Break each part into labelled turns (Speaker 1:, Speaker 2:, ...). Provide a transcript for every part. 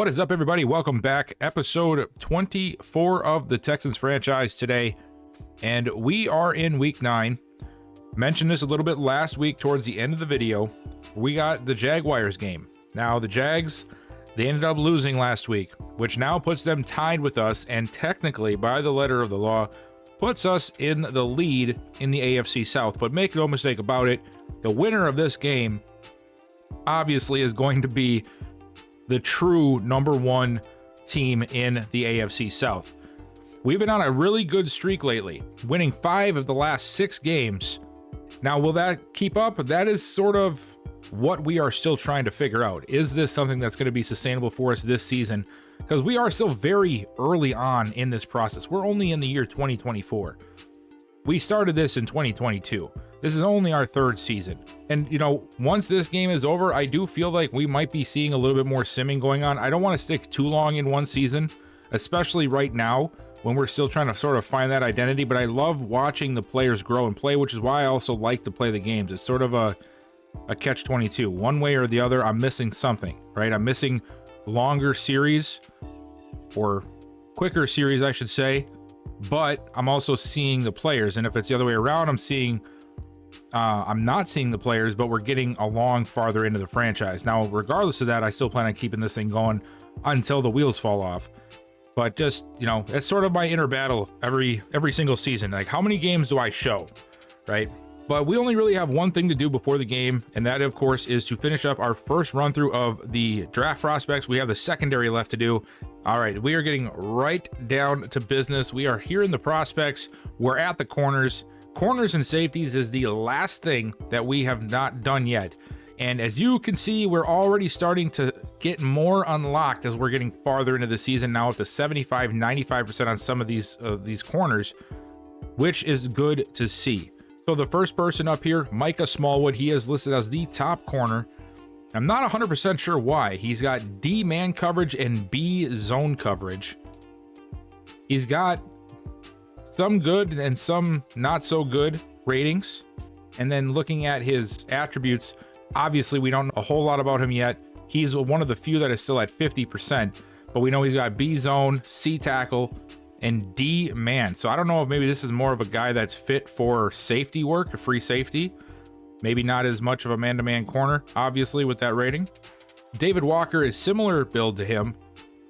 Speaker 1: What is up, everybody? Welcome back. Episode 24 of the Texans franchise today. And we are in week 9. Mentioned this a little bit last week towards the end of the video. We got the Jaguars game. Now, the Jags, they ended up losing last week, which now puts them tied with us and technically, by the letter of the law, puts us in the lead in the AFC South. But make no mistake about it, the winner of this game obviously is going to be the true number one team in the AFC South. We've been on a really good streak lately, winning 5 of the last 6 games. Now, will that keep up? That is sort of what we are still trying to figure out. Is this something that's going to be sustainable for us this season? Because we are still very early on in this process. We're only in the year 2024. We started this in 2022. This is only our 3rd season. And, once this game is over, I do feel like we might be seeing a little bit more simming going on. I don't want to stick too long in one season, especially right now when we're still trying to sort of find that identity. But I love watching the players grow and play, which is why I also like to play the games. It's sort of a catch-22. One way or the other, I'm missing something, right? I'm missing longer series, or quicker series, I should say. But I'm also seeing the players. And if it's the other way around, I'm not seeing the players, but we're getting along farther into the franchise. Now, regardless of that, I still plan on keeping this thing going until the wheels fall off. But just, it's sort of my inner battle every single season. Like, how many games do I show, right? But we only really have one thing to do before the game, and that, of course, is to finish up our first run-through of the draft prospects. We have the secondary left to do. All right, we are getting right down to business. We are here in the prospects. We're at the corners. Corners and safeties is the last thing that we have not done yet. And as you can see, we're already starting to get more unlocked as we're getting farther into the season, now up to 75, 95% on some of these corners, which is good to see. So the first person up here, Micah Smallwood, he is listed as the top corner. I'm not 100% sure why. He's got D man coverage and B zone coverage. He's got some good and some not so good ratings. And then looking at his attributes, obviously we don't know a whole lot about him yet. He's one of the few that is still at 50%, but we know he's got B zone, C tackle, and D man. So I don't know if maybe this is more of a guy that's fit for safety work, a free safety. Maybe not as much of a man-to-man corner, obviously, with that rating. David Walker is similar build to him,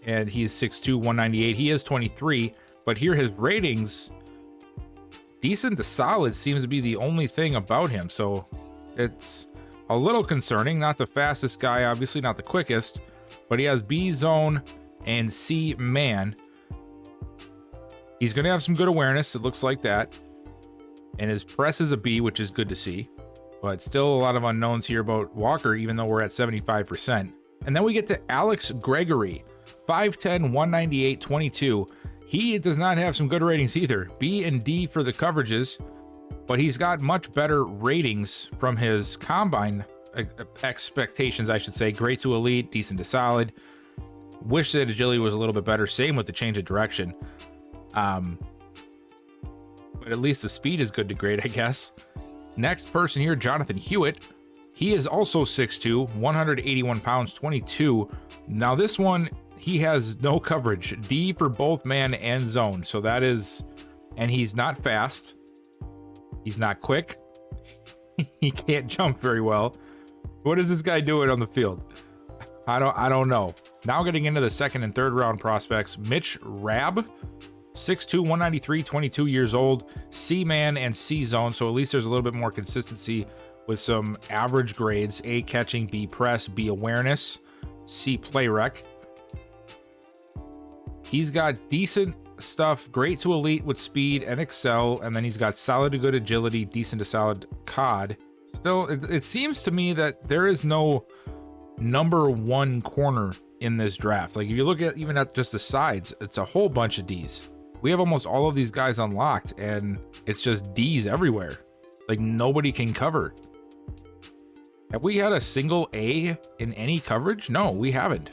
Speaker 1: and he's 6'2", 198. He is 23, but here his ratings, decent to solid, seems to be the only thing about him. So it's a little concerning. Not the fastest guy, obviously, not the quickest, but he has B zone and C man. He's going to have some good awareness, it looks like that. And his press is a B, which is good to see. But still a lot of unknowns here about Walker, even though we're at 75%. And then we get to Alex Gregory, 5'10", 198, 22. He does not have some good ratings either. B and D for the coverages, but he's got much better ratings from his combine expectations, I should say. Great to elite, decent to solid. Wish that agility was a little bit better. Same with the change of direction. But at least the speed is good to great, I guess. Next person here, Jonathan Hewitt. He is also 6'2", 181 pounds, 22. Now this one, he has no coverage. D for both man and zone. So that is, and he's not fast. He's not quick. He can't jump very well. What is this guy doing on the field? I don't know. Now getting into the 2nd and 3rd round prospects, Mitch Rabb. 6'2", 193, 22 years old, C-man and C-zone, so at least there's a little bit more consistency with some average grades. A catching, B press, B awareness, C play rec. He's got decent stuff, great to elite with speed and excel, and then he's got solid to good agility, decent to solid COD. Still, it seems to me that there is no number one corner in this draft. Like if you look at even at just the sides, it's a whole bunch of Ds. We have almost all of these guys unlocked, and it's just D's everywhere. Like nobody can cover. Have we had a single A in any coverage? No, we haven't.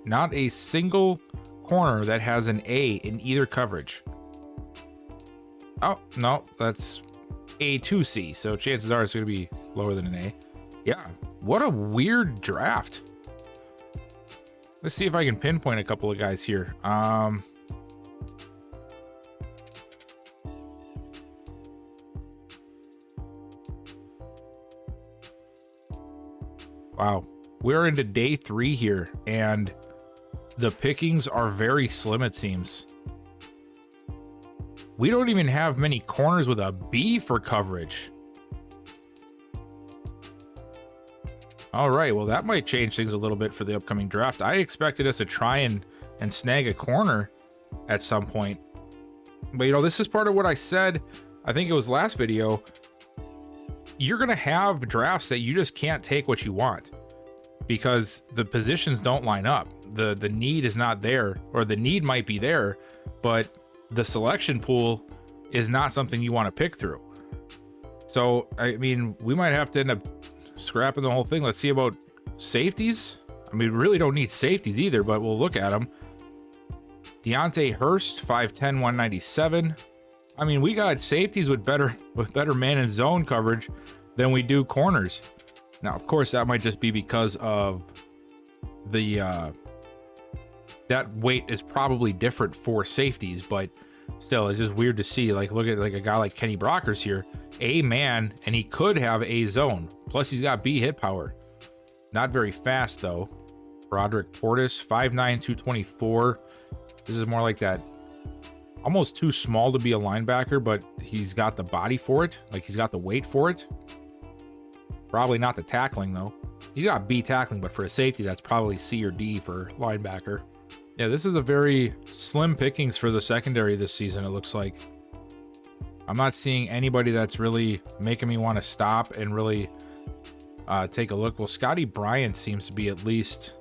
Speaker 1: Not a single corner that has an A in either coverage. Oh, no, that's A2C, so chances are it's going to be lower than an A. Yeah, what a weird draft. Let's see if I can pinpoint a couple of guys here. Wow, we're into day 3 here, and the pickings are very slim, it seems. We don't even have many corners with a B for coverage. All right, well, that might change things a little bit for the upcoming draft. I expected us to try and snag a corner at some point. But, you know, this is part of what I said, I think it was last video. You're going to have drafts that you just can't take what you want because the positions don't line up. The need is not there, or the need might be there, but the selection pool is not something you want to pick through. So, I mean, we might have to end up scrapping the whole thing. Let's see about safeties. I mean, we really don't need safeties either, but we'll look at them. Deontay Hurst, 5'10", 197. I mean, we got safeties with better man and zone coverage than we do corners. Now, of course, that might just be because of the that weight is probably different for safeties, but still, it's just weird to see. Like, look at like a guy like Kenny Brockers here, A man, and he could have A zone. Plus, he's got B hit power. Not very fast though. Broderick Portis, 5'9", 224. This is more like that. Almost too small to be a linebacker, but he's got the body for it. Like, he's got the weight for it. Probably not the tackling, though. You got B tackling, but for a safety, that's probably C or D for linebacker. Yeah, this is a very slim pickings for the secondary this season, it looks like. I'm not seeing anybody that's really making me want to stop and really take a look. Well, Scotty Bryant seems to be at least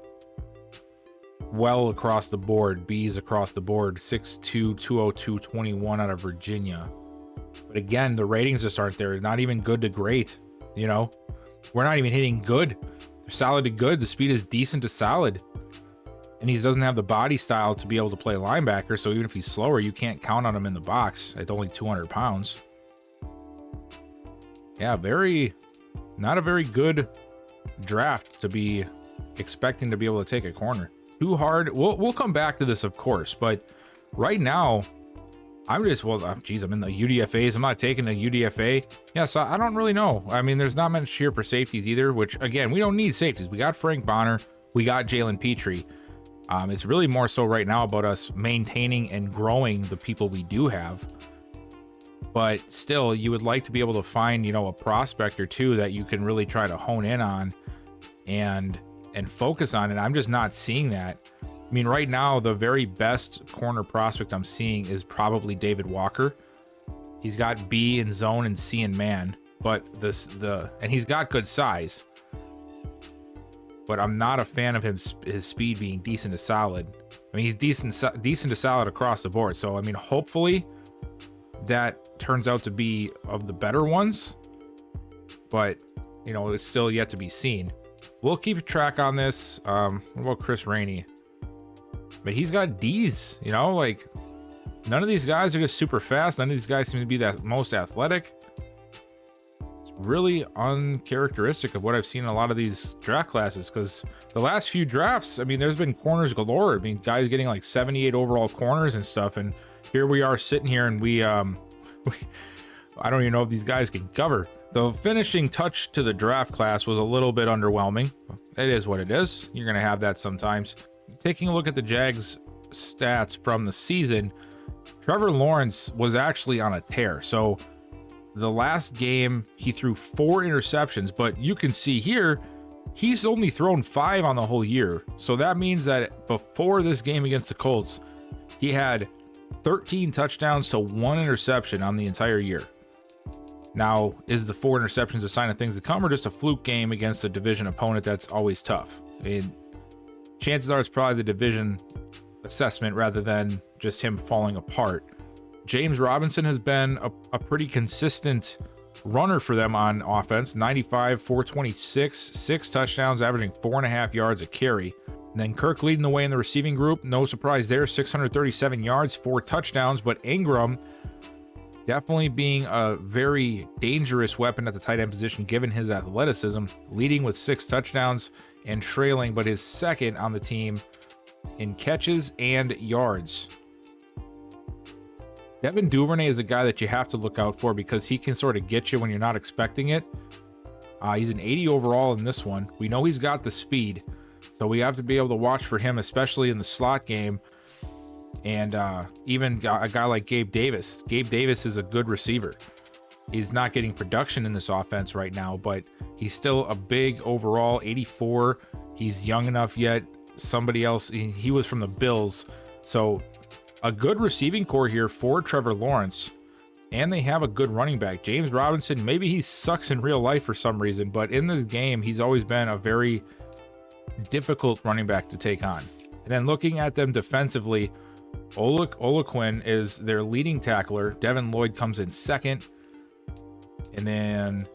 Speaker 1: well across the board. B's across the board. 6'2", 202, 21 out of Virginia. But again, the ratings just aren't there. Not even good to great, you know? We're not even hitting good. They're solid to good. The speed is decent to solid. And he doesn't have the body style to be able to play linebacker, so even if he's slower, you can't count on him in the box at only 200 pounds. Yeah, not a very good draft to be expecting to be able to take a corner. Too hard. We'll come back to this, of course, but right now, I'm just, geez, I'm in the UDFAs. I'm not taking a UDFA. Yeah, so I don't really know. I mean, there's not much here for safeties either, which, again, we don't need safeties. We got Frank Bonner. We got Jalen Petrie. It's really more so right now about us maintaining and growing the people we do have. But still, you would like to be able to find, you know, a prospect or two that you can really try to hone in on and focus on. And I'm just not seeing that. I mean, right now, the very best corner prospect I'm seeing is probably David Walker. He's got B in zone and C in man, but and he's got good size. But I'm not a fan of his speed being decent to solid. I mean, he's decent to solid across the board. So, I mean, hopefully that turns out to be of the better ones. But, you know, it's still yet to be seen. We'll keep track on this. What about Chris Rainey? But he's got D's, you know, like none of these guys are just super fast. None of these guys seem to be that most athletic. It's really uncharacteristic of what I've seen in a lot of these draft classes, because the last few drafts, I mean, there's been corners galore. I mean, guys getting like 78 overall corners and stuff. And here we are sitting here and I don't even know if these guys can cover. The finishing touch to the draft class was a little bit underwhelming. It is what it is. You're going to have that sometimes. Taking a look at the Jags stats from the season, Trevor Lawrence was actually on a tear. So the last game he threw 4 interceptions, but you can see here he's only thrown 5 on the whole year. So that means that before this game against the Colts, he had 13 touchdowns to 1 interception on the entire year. Now, is the 4 interceptions a sign of things to come, or just a fluke game against a division opponent that's always tough? I mean, chances are it's probably the division assessment rather than just him falling apart. James Robinson has been a pretty consistent runner for them on offense. 95, 426, 6 touchdowns, averaging 4.5 yards a carry. And then Kirk leading the way in the receiving group. No surprise there, 637 yards, 4 touchdowns. But Ingram definitely being a very dangerous weapon at the tight end position, given his athleticism, leading with 6 touchdowns and trailing, but his second on the team in catches and yards. Devin Duvernay is a guy that you have to look out for because he can sort of get you when you're not expecting it. He's an 80 overall in this one. We know he's got the speed, so we have to be able to watch for him, especially in the slot game. And even a guy like Gabe Davis. Gabe Davis is a good receiver. He's not getting production in this offense right now, but he's still a big overall 84. He's young enough yet. Somebody else, he was from the Bills. So a good receiving core here for Trevor Lawrence. And they have a good running back. James Robinson, maybe he sucks in real life for some reason, but in this game, he's always been a very difficult running back to take on. And then looking at them defensively, Olaquin is their leading tackler. Devin Lloyd comes in second. And then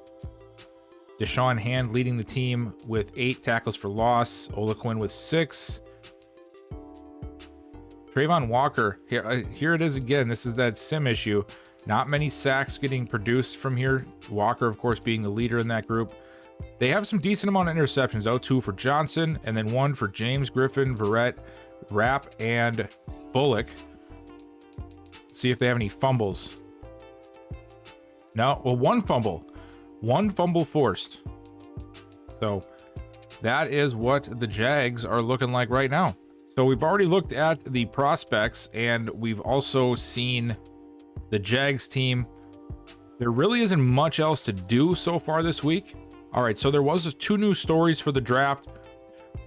Speaker 1: Deshaun Hand leading the team with 8 tackles for loss. Olaquin with 6. Trayvon Walker, here it is again. This is that sim issue. Not many sacks getting produced from here. Walker, of course, being the leader in that group. They have some decent amount of interceptions, though. 2 for Johnson, and then 1 for James, Griffin, Verrett, Rapp, and Bullock. See if they have any fumbles. No, well, 1 fumble. 1 fumble forced. So that is what the Jags are looking like right now. So we've already looked at the prospects, and we've also seen the Jags team. There really isn't much else to do so far this week. All right, so there was 2 new stories for the draft.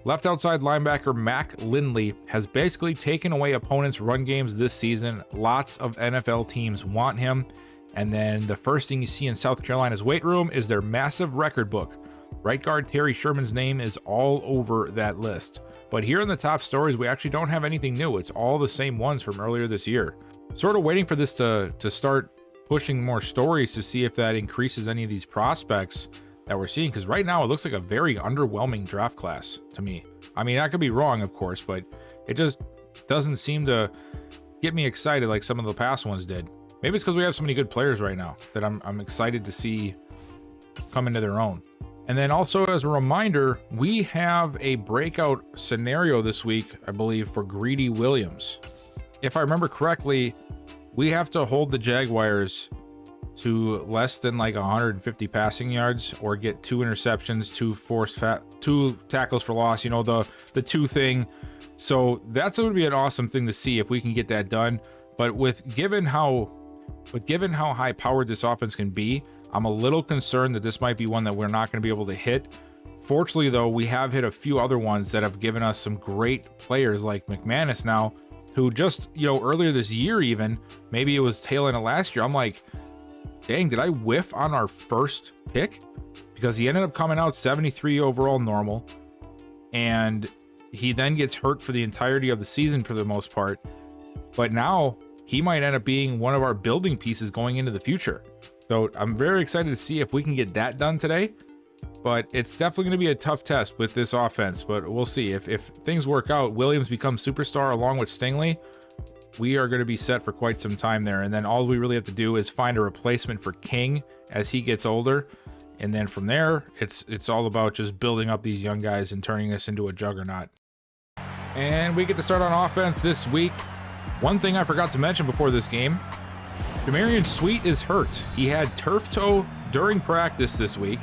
Speaker 1: Left outside linebacker Mac Lindley has basically taken away opponents' run games this season. Lots of NFL teams want him. And then the first thing you see in South Carolina's weight room is their massive record book. Right guard Terry Sherman's name is all over that list. But here in the top stories, we actually don't have anything new. It's all the same ones from earlier this year. Sort of waiting for this to start pushing more stories to see if that increases any of these prospects that we're seeing. Because right now it looks like a very underwhelming draft class to me. I mean, I could be wrong, of course, but it just doesn't seem to get me excited like some of the past ones did. Maybe it's because we have so many good players right now that I'm excited to see come into their own. And then also as a reminder, we have a breakout scenario this week, I believe, for Greedy Williams. If I remember correctly, we have to hold the Jaguars to less than like 150 passing yards or get 2 interceptions, 2 tackles for loss, you know, the 2 thing. So that's going to be an awesome thing to see if we can get that done. But given how high powered this offense can be, I'm a little concerned that this might be one that we're not going to be able to hit. Fortunately, though, we have hit a few other ones that have given us some great players like McManus now, who just, you know, earlier this year even, maybe it was tail end of last year, I'm like, dang, did I whiff on our first pick? Because he ended up coming out 73 overall normal, and he then gets hurt for the entirety of the season for the most part. But now he might end up being one of our building pieces going into the future. So I'm very excited to see if we can get that done today. But it's definitely going to be a tough test with this offense. But we'll see. If things work out, Williams becomes superstar along with Stingley, we are going to be set for quite some time there. And then all we really have to do is find a replacement for King as he gets older. And then from there, it's all about just building up these young guys and turning this into a juggernaut. And we get to start on offense this week. One thing I forgot to mention before this game, Demarion Sweet is hurt. He had turf toe during practice this week,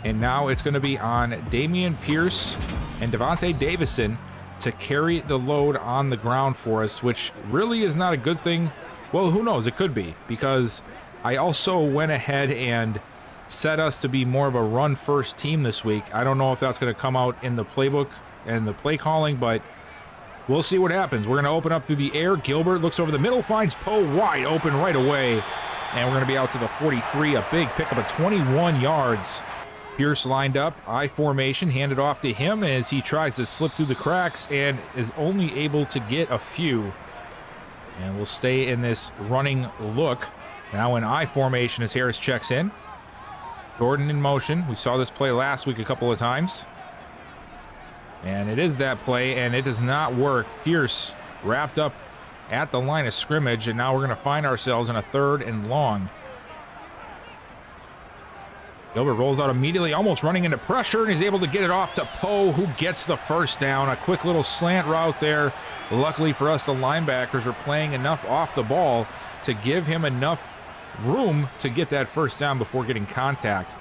Speaker 1: and now it's going to be on Dameon Pierce and Devontae Davison to carry the load on the ground for us, which really is not a good thing. Well, who knows? It could be, because I also went ahead and set us to be more of a run-first team this week. I don't know if that's going to come out in the playbook and the play calling, but we'll see what happens. We're going to open up through the air. Gilbert looks over the middle, finds Poe wide open right away. And we're going to be out to the 43, a big pickup of 21 yards. Pierce lined up, I formation, handed off to him as he tries to slip through the cracks and is only able to get a few. And we'll stay in this running look. Now in I formation as Harris checks in. Gordon in motion. We saw this play last week a couple of times. And it is that play, and it does not work. Pierce wrapped up at the line of scrimmage, and now we're going to find ourselves in a 3rd and long. Gilbert rolls out immediately, almost running into pressure, and he's able to get it off to Poe, who gets the first down. A quick little slant route there. Luckily for us, the linebackers are playing enough off the ball to give him enough room to get that first down before getting contact.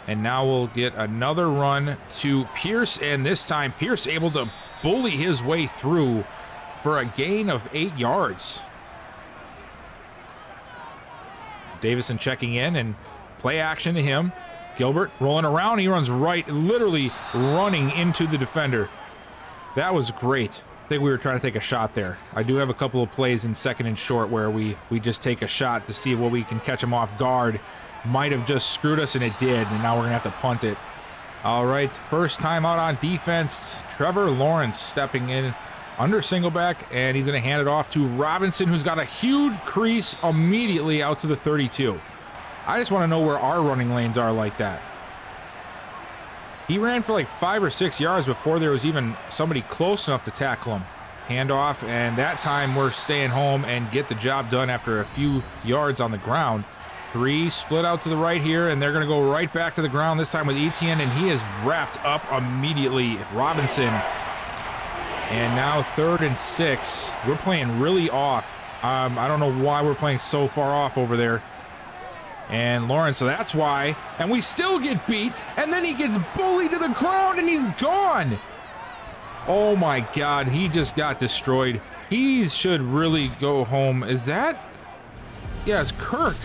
Speaker 1: And now we'll get another run to Pierce, and this time Pierce able to bully his way through for a gain of 8 yards. Davison checking in, and play action to him. Gilbert rolling around. He runs right, literally running into the defender. That was great. I think we were trying to take a shot there. I do have a couple of plays in 2nd and short where we just take a shot to see what we can catch him off guard. Might have just screwed us, and it did, and now we're going to have to punt it. All right, first time out on defense. Trevor Lawrence stepping in under single back, and he's going to hand it off to Robinson, who's got a huge crease immediately out to the 32. I just want to know where our running lanes are like that. He ran for like 5 or 6 yards before there was even somebody close enough to tackle him. Handoff, and that time we're staying home and get the job done after a few yards on the ground. 3 split out to the right here, and they're going to go right back to the ground, this time with Etienne, and he is wrapped up immediately. Robinson. And now 3rd and 6. We're playing really off. I don't know why we're playing so far off over there. And Lawrence, so that's why. And we still get beat, and then he gets bullied to the ground, and he's gone. Oh my God, he just got destroyed. He should really go home. Is that? Yeah, it's Kirk.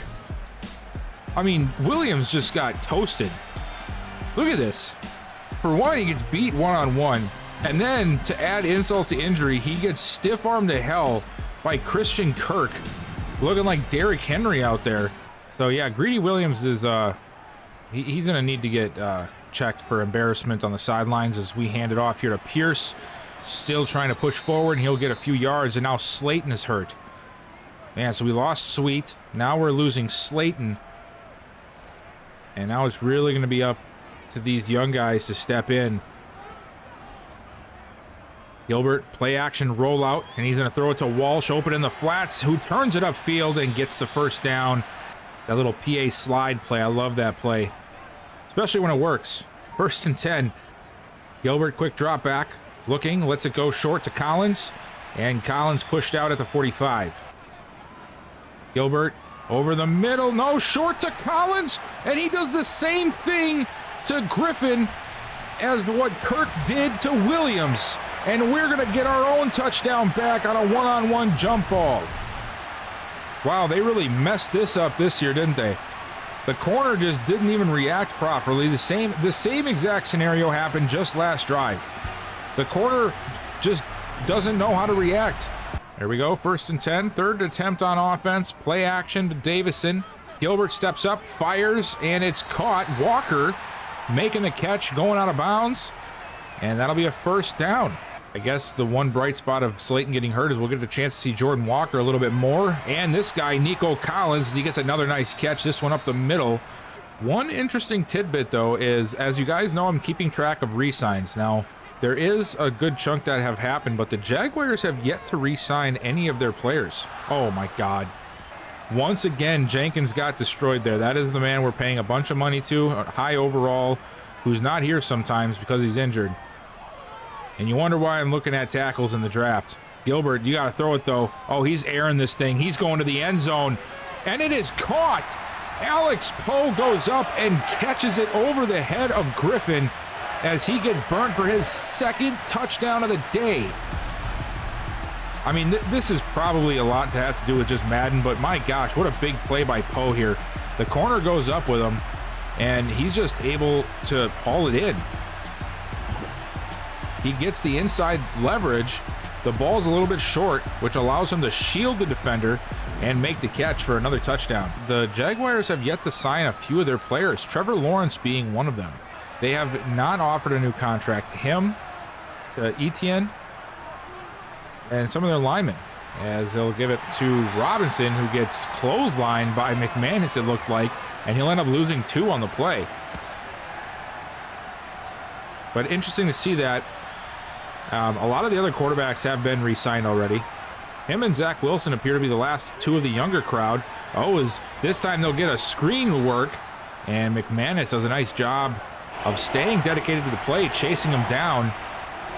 Speaker 1: I mean, Williams just got toasted. Look at this. For one, he gets beat one-on-one. And then, to add insult to injury, he gets stiff-armed to hell by Christian Kirk. Looking like Derrick Henry out there. So yeah, Greedy Williams is, he's going to need to get checked for embarrassment on the sidelines as we hand it off here to Pierce. Still trying to push forward, and he'll get a few yards, and now Slayton is hurt. Man, so we lost Sweet. Now we're losing Slayton. And now it's really going to be up to these young guys to step in. Gilbert, play action rollout, and he's going to throw it to Walsh, open in the flats, who turns it upfield and gets the first down. That little PA slide play, I love that play, especially when it works. 1st and 10. Gilbert, quick drop back, looking, lets it go short to Collins, and Collins pushed out at the 45. Gilbert over the middle, no, short to Collins, and he does the same thing to Griffin as what Kirk did to Williams. And we're going to get our own touchdown back on a one-on-one jump ball. Wow, they really messed this up this year, didn't they? The corner just didn't even react properly. The same exact scenario happened just last drive. The corner just doesn't know how to react. There we go, 1st and 10, 3rd attempt on offense. Play action to Davison. Gilbert steps up, fires, and it's caught. Walker making the catch, going out of bounds, and that'll be a first down. I guess the one bright spot of Slayton getting hurt is we'll get a chance to see Jordan Walker a little bit more. And this guy, Nico Collins, he gets another nice catch, this one up the middle. One interesting tidbit, though, is, as you guys know, I'm keeping track of re-signs. Now, there is a good chunk that have happened, but the Jaguars have yet to re-sign any of their players. Oh, my God. Once again, Jenkins got destroyed there. That is the man we're paying a bunch of money to, high overall, who's not here sometimes because he's injured. And you wonder why I'm looking at tackles in the draft. Gilbert, you got to throw it, though. Oh, he's airing this thing. He's going to the end zone. And it is caught. Alex Poe goes up and catches it over the head of Griffin as he gets burnt for his 2nd touchdown of the day. I mean, this is probably a lot to have to do with just Madden, but my gosh, what a big play by Poe here. The corner goes up with him, and he's just able to haul it in. He gets the inside leverage. The ball's a little bit short, which allows him to shield the defender and make the catch for another touchdown. The Jaguars have yet to sign a few of their players, Trevor Lawrence being one of them. They have not offered a new contract to him, to Etienne, and some of their linemen, as they'll give it to Robinson, who gets clotheslined by McManus, it looked like, and he'll end up losing 2 on the play. But interesting to see that. A lot of the other quarterbacks have been re-signed already. Him and Zach Wilson appear to be the last 2 of the younger crowd. Oh, this time they'll get a screen work, And McManus does a nice job of staying dedicated to the play, chasing him down,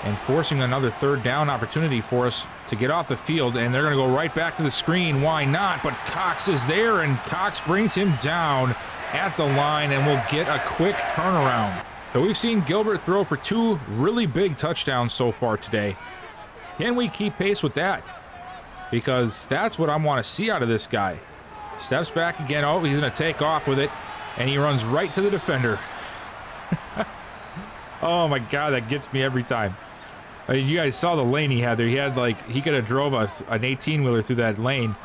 Speaker 1: and forcing another third down opportunity for us to get off the field. And they're going to go right back to the screen. Why not? But Cox is there, and Cox brings him down at the line, and we'll get a quick turnaround. So we've seen Gilbert throw for 2 really big touchdowns so far today. Can we keep pace with that? Because that's what I want to see out of this guy. Steps back again. Oh, he's going to take off with it, and he runs right to the defender. Oh my God, that gets me every time. I mean, you guys saw the lane he had there. He had he could have drove an 18-wheeler through that lane,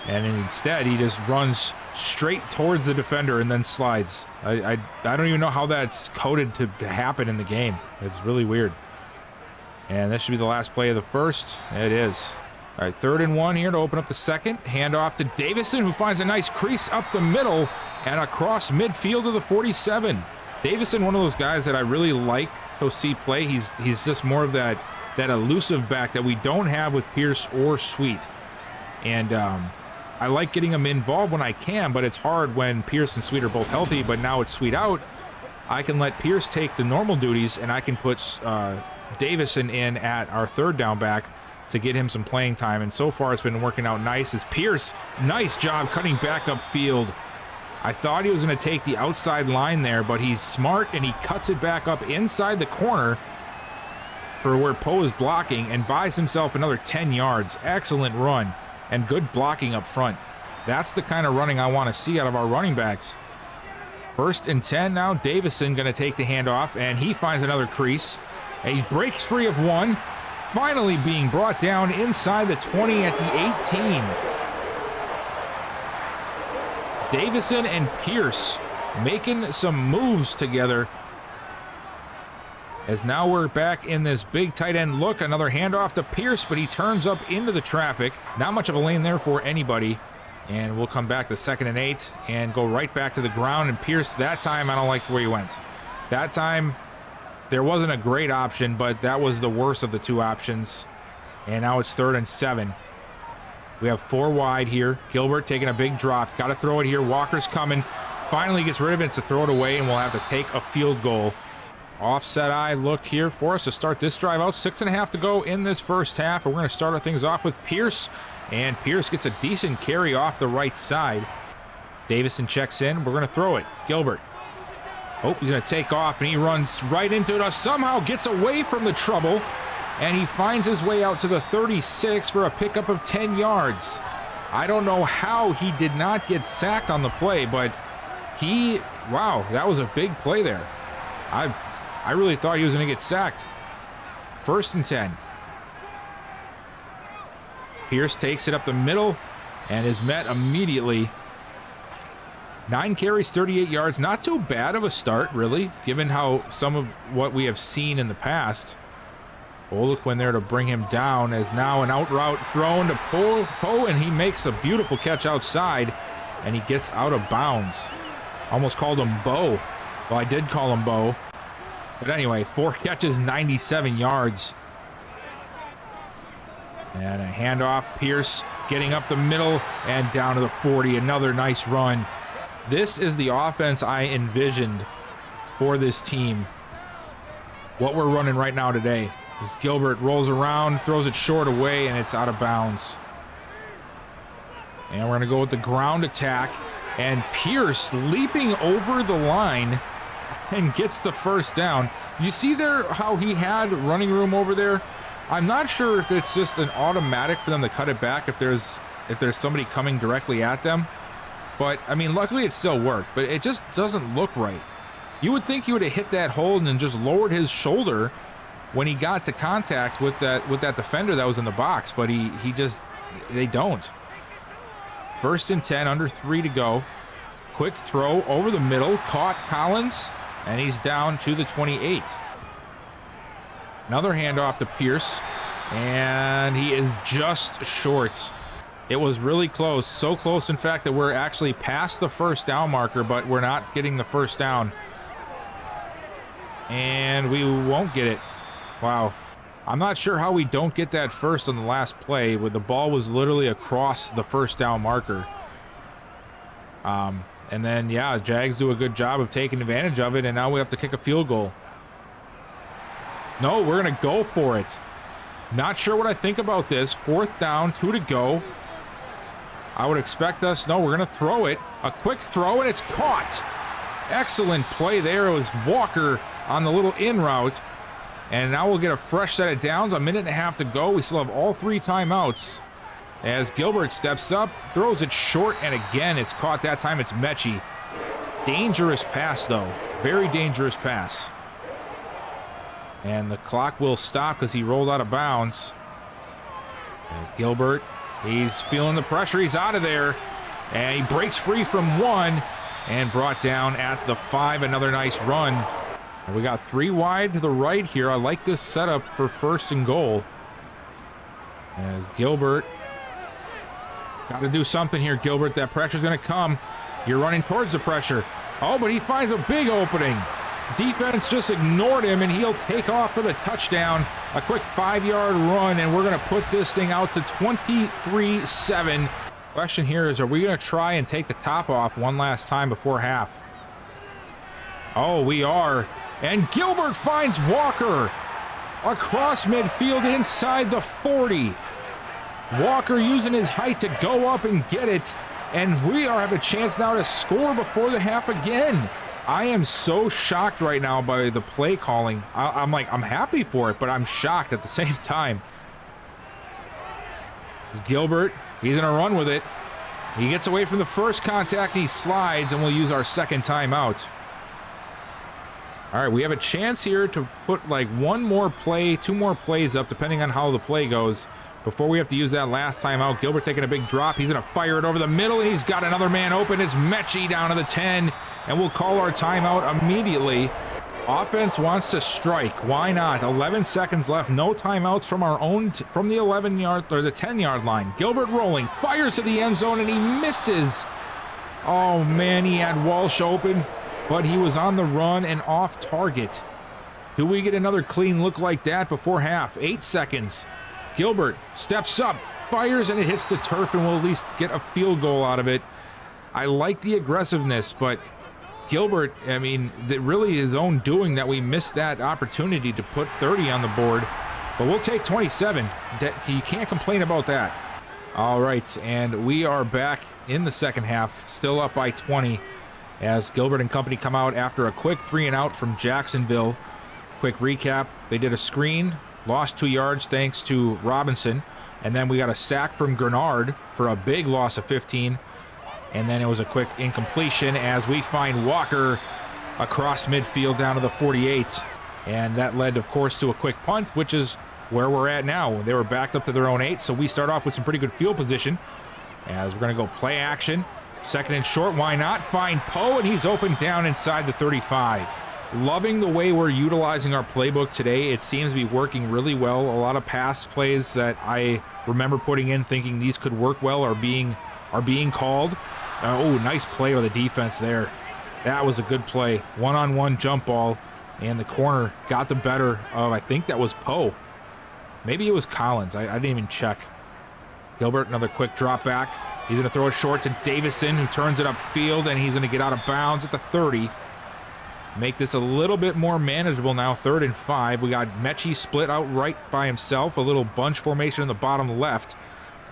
Speaker 1: and instead he just runs straight towards the defender and then slides. I don't even know how that's coded to happen in the game. It's really weird. And this should be the last play of the first. It is. All right, 3rd and 1 here to open up the second. Hand off to Davison, who finds a nice crease up the middle and across midfield to the 47. Davison, one of those guys that I really like to see play. He's just more of that elusive back that we don't have with Pierce or Sweet. And I like getting him involved when I can, but it's hard when Pierce and Sweet are both healthy. But now it's Sweet out, I can let Pierce take the normal duties, and I can put Davison in at our 3rd down back to get him some playing time. And so far it's been working out nice as Pierce, nice job cutting back upfield. I thought he was going to take the outside line there, but he's smart and he cuts it back up inside the corner for where Poe is blocking and buys himself another 10 yards. Excellent run and good blocking up front. That's the kind of running I want to see out of our running backs. 1st and 10 now. Davison going to take the handoff, and he finds another crease. And he breaks free of one, finally being brought down inside the 20 at the 18. Davison and Pierce making some moves together, as now we're back in this big tight end look. Another handoff to Pierce, but he turns up into the traffic. Not much of a lane there for anybody. And we'll come back to 2nd and 8 and go right back to the ground. And Pierce, that time, I don't like where he went. That time, there wasn't a great option, but that was the worst of the 2 options. And now it's 3rd and 7. We have 4 wide here. Gilbert taking a big drop. Got to throw it here. Walker's coming. Finally gets rid of it to throw it away, and we'll have to take a field goal. Offset eye look here for us to start this drive out. 6.5 to go in this first half, and we're going to start our things off with Pierce. And Pierce gets a decent carry off the right side. Davison checks in. We're going to throw it. Gilbert. Oh, he's going to take off, and he runs right into it. Somehow gets away from the trouble. And he finds his way out to the 36 for a pickup of 10 yards. I don't know how he did not get sacked on the play, but wow, that was a big play there. I really thought he was going to get sacked. 1st and 10. Pierce takes it up the middle and is met immediately. 9 carries, 38 yards. Not too bad of a start, really, given how some of what we have seen in the past. Olequin there to bring him down, as now an out route thrown to Poe, and he makes a beautiful catch outside, and he gets out of bounds. Almost called him Bo. Well, I did call him Bo. But anyway, 4 catches, 97 yards. And a handoff, Pierce getting up the middle and down to the 40. Another nice run. This is the offense I envisioned for this team. What we're running right now today. As Gilbert rolls around, throws it short away, and it's out of bounds. And we're going to go with the ground attack. And Pierce leaping over the line and gets the 1st down. You see there how he had running room over there? I'm not sure if it's just an automatic for them to cut it back if there's somebody coming directly at them. But, I mean, luckily it still worked. But it just doesn't look right. You would think he would have hit that hold and then just lowered his shoulder when he got to contact with that defender that was in the box, but they don't. 1st and 10, under 3 to go. Quick throw over the middle, caught Collins, and he's down to the 28. Another handoff to Pierce, and he is just short. It was really close, so close in fact that we're actually past the 1st down marker, but we're not getting the 1st down. And we won't get it. Wow. I'm not sure how we don't get that 1st on the last play, where the ball was literally across the 1st down marker. And then, yeah, Jags do a good job of taking advantage of it, and now we have to kick a field goal. No, we're going to go for it. Not sure what I think about this. 4th down, 2 to go. I would expect us... No, we're going to throw it. A quick throw, and it's caught. Excellent play there. It was Walker on the little in route. And now we'll get a fresh set of downs. A minute and a half to go. We still have all 3 timeouts. As Gilbert steps up, throws it short, and again, it's caught. That time it's Mechie. Dangerous pass, though. Very dangerous pass. And the clock will stop because he rolled out of bounds. There's Gilbert. He's feeling the pressure. He's out of there. And he breaks free from 1 and brought down at the 5. Another nice run. And we got 3 wide to the right here. I like this setup for 1st and goal. As Gilbert... Got to do something here, Gilbert. That pressure's going to come. You're running towards the pressure. Oh, but he finds a big opening. Defense just ignored him, and he'll take off for the touchdown. A quick 5-yard run, and we're going to put this thing out to 23-7. Question here is, are we going to try and take the top off one last time before half? Oh, we are. And Gilbert finds Walker across midfield inside the 40. Walker using his height to go up and get it, and we have a chance now to score before the half again. I am so shocked right now by the play calling. I'm happy for it, but I'm shocked at the same time. It's Gilbert, he's gonna run with it. He gets away from the first contact and he slides, and we'll use our 2nd timeout. All right, we have a chance here to put like 1 more play, 2 more plays up, depending on how the play goes, before we have to use that last timeout. Gilbert taking a big drop. He's going to fire it over the middle, and he's got another man open. It's Mechie down to the 10, and we'll call our timeout immediately. Offense wants to strike. Why not? 11 seconds left. No timeouts from our own, from the 11-yard or the 10-yard line. Gilbert rolling, fires to the end zone, and he misses. Oh, man, he had Walsh open, but he was on the run and off target. Do we get another clean look like that before half? 8 seconds. Gilbert steps up, fires, and it hits the turf, and we'll at least get a field goal out of it. I like the aggressiveness, but Gilbert, I mean, that really his own doing that we missed that opportunity to put 30 on the board. But we'll take 27. You can't complain about that. All right, and we are back in the 2nd half, still up by 20, as Gilbert and company come out after a quick 3-and-out from Jacksonville. Quick recap, they did a screen, lost 2 yards thanks to Robinson, and then we got a sack from Grenard for a big loss of 15, and then it was a quick incompletion as we find Walker across midfield down to the 48, and that led, of course, to a quick punt, which is where we're at now. They were backed up to their own 8, so we start off with some pretty good field position as we're going to go play action. 2nd and short, why not? Find Poe, and he's open down inside the 35. Loving the way we're utilizing our playbook today. It seems to be working really well. A lot of pass plays that I remember putting in thinking these could work well are being called. Oh, nice play by the defense there. That was a good play. One-on-one jump ball, and the corner got the better of, I think that was Poe. Maybe it was Collins. I didn't even check. Gilbert, another quick drop back. He's going to throw it short to Davison, who turns it upfield, and he's going to get out of bounds at the 30. Make this a little bit more manageable now. 3rd and 5. We got Mechie split out right by himself. A little bunch formation in the bottom left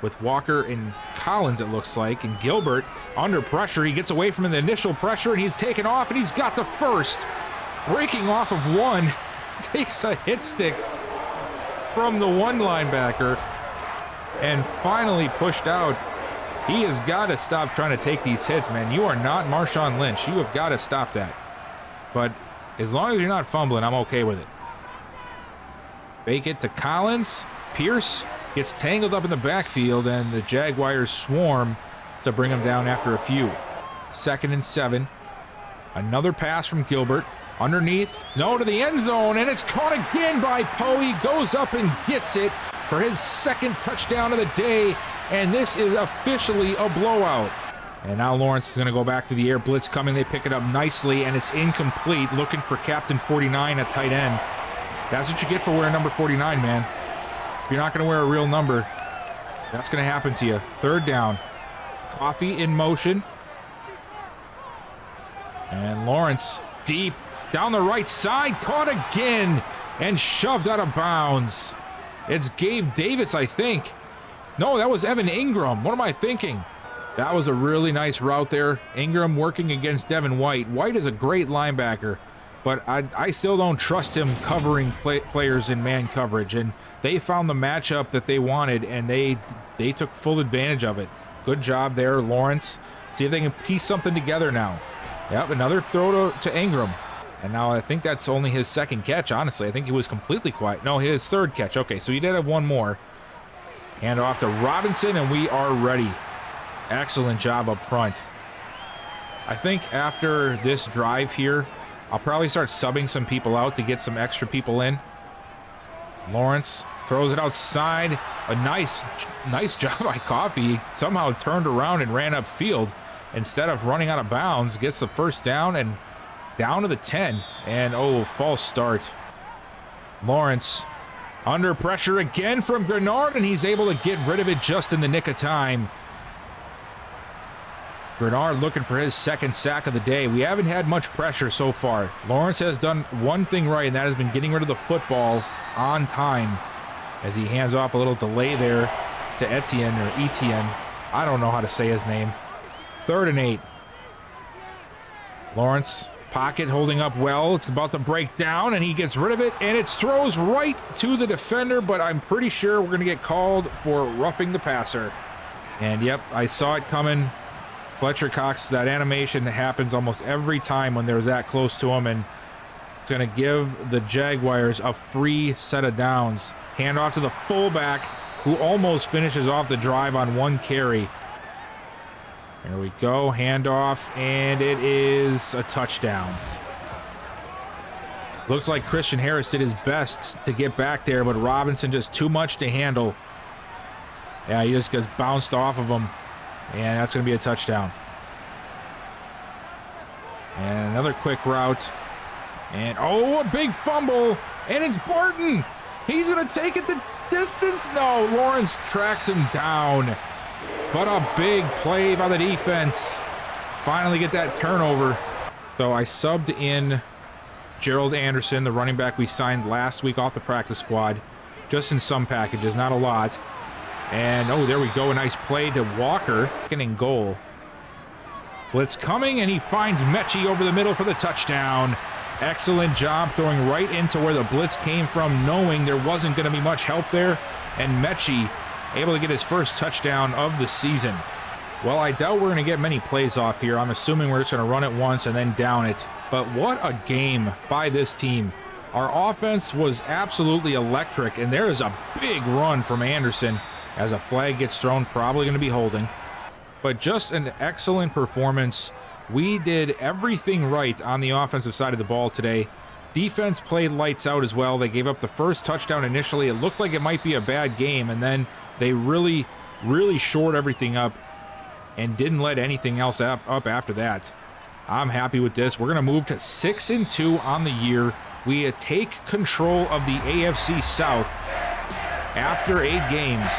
Speaker 1: with Walker and Collins, it looks like. And Gilbert under pressure. He gets away from the initial pressure, and he's taken off, and he's got the first. Breaking off of 1. Takes a hit stick from the 1 linebacker and finally pushed out. He has got to stop trying to take these hits, man. You are not Marshawn Lynch. You have got to stop that. But as long as you're not fumbling, I'm okay with it. Fake it to Collins. Pierce gets tangled up in the backfield, and the Jaguars swarm to bring him down after a few. 2nd and 7. Another pass from Gilbert. Underneath. No, to the end zone, and it's caught again by Poe. He goes up and gets it for his 2nd touchdown of the day, and this is officially a blowout. And now Lawrence is going to go back to the air. Blitz coming. They pick it up nicely, and it's incomplete. Looking for Captain 49 at tight end. That's what you get for wearing number 49, man. If you're not going to wear a real number, that's going to happen to you. 3rd down. Coffee in motion. And Lawrence deep down the right side, caught again and shoved out of bounds. It's Gabe Davis, I think. No, that was Evan Ingram. What am I thinking? That was a really nice route there. Ingram working against Devin White. White is a great linebacker, but I still don't trust him covering players in man coverage. And they found the matchup that they wanted, and they took full advantage of it. Good job there, Lawrence. See if they can piece something together now. Yep, another throw to Ingram. And now I think that's only his second catch, honestly. I think he was completely quiet. No, his third catch. Okay, so he did have one more. Hand off to Robinson, and we are ready. Excellent job up front. I think after this drive here, I'll probably start subbing some people out to get some extra people in. Lawrence throws it outside. A nice job by Coffee. He somehow turned around and ran upfield instead of running out of bounds. Gets the first down and down to the 10. And oh, false start. Lawrence under pressure again from Grenard, and he's able to get rid of it just in the nick of time. Grenard looking for his second sack of the day. We haven't had much pressure so far. Lawrence has done one thing right, and that has been getting rid of the football on time as he hands off a little delay there to Etienne, or Etienne. I don't know how to say his name. 3rd and 8. Lawrence, pocket holding up well. It's about to break down, and he gets rid of it, and it throws right to the defender, but I'm pretty sure we're going to get called for roughing the passer. And yep, I saw it coming. Fletcher Cox, that animation happens almost every time when they're that close to him, and it's going to give the Jaguars a free set of downs. Hand off to the fullback, who almost finishes off the drive on one carry. There we go, handoff, and it is a touchdown. Looks like Christian Harris did his best to get back there, but Robinson just too much to handle. Yeah, he just gets bounced off of him. And that's going to be a touchdown. And another quick route. And, oh, a big fumble. And it's Barton. He's going to take it the distance. No, Lawrence tracks him down. But a big play by the defense. Finally get that turnover. So I subbed in Gerald Anderson, the running back we signed last week off the practice squad. Just in some packages, not a lot. And, oh, there we go. A nice play to Walker. Second and goal. Blitz coming, and he finds Mechie over the middle for the touchdown. Excellent job throwing right into where the blitz came from, knowing there wasn't going to be much help there. And Mechie able to get his first touchdown of the season. Well, I doubt we're going to get many plays off here. I'm assuming we're just going to run it once and then down it. But what a game by this team. Our offense was absolutely electric, and there is a big run from Anderson. As a flag gets thrown, probably going to be holding. But just an excellent performance. We did everything right on the offensive side of the ball today. Defense played lights out as well. They gave up the first touchdown initially. It looked like it might be a bad game, and then they really shored everything up and didn't let anything else up after that. I'm happy with this. We're going to move to 6-2 on the year. We take control of the AFC South after 8 games.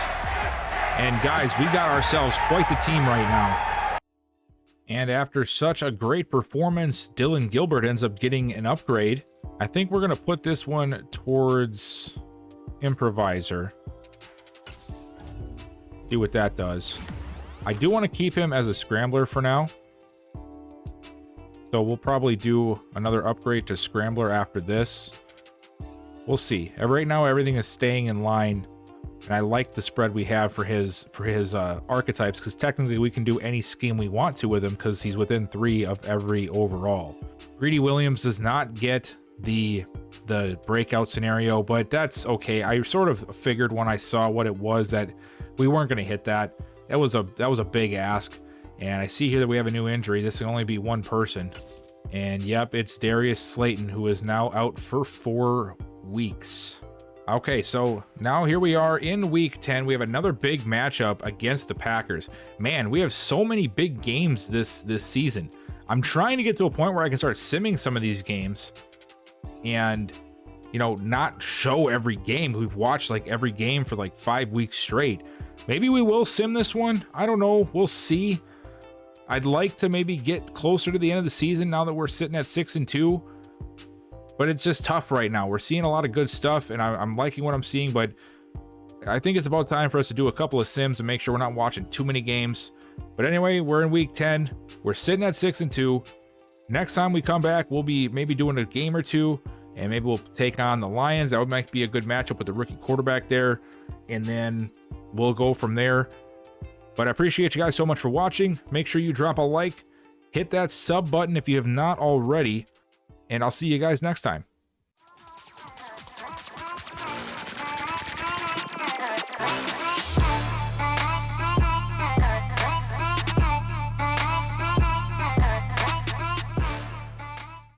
Speaker 1: And guys, we got ourselves quite the team right now. And after such a great performance, Dylan Gilbert ends up getting an upgrade. I think we're going to put this one towards improviser. See what that does. I do want to keep him as a scrambler for now. So we'll probably do another upgrade to scrambler after this. We'll see. Right now, everything is staying in line. And I like the spread we have for his archetypes, because technically we can do any scheme we want to with him because he's within 3 of every overall. Greedy Williams does not get the breakout scenario, but that's okay. I sort of figured when I saw what it was that we weren't going to hit that. That was a big ask. And I see here that we have a new injury. This can only be one person. And yep, it's Darius Slayton, who is now out for 4 weeks. Okay, so now here we are in week 10. We have another big matchup against the Packers. Man, we have so many big games this season. I'm trying to get to a point where I can start simming some of these games and, you know, not show every game. We've watched like every game for like 5 weeks straight. Maybe we will sim this one. I don't know. We'll see. I'd like to maybe get closer to the end of the season now that we're sitting at 6-2, but it's just tough right now. We're seeing a lot of good stuff, and I'm liking what I'm seeing, but I think it's about time for us to do a couple of sims and make sure we're not watching too many games. But anyway, we're in week 10. We're sitting at 6-2. Next time we come back, we'll be maybe doing a game or two, and maybe we'll take on the Lions. That might be a good matchup with the rookie quarterback there, and then we'll go from there. But I appreciate you guys so much for watching. Make sure you drop a like, hit that sub button if you have not already, and I'll see you guys next time.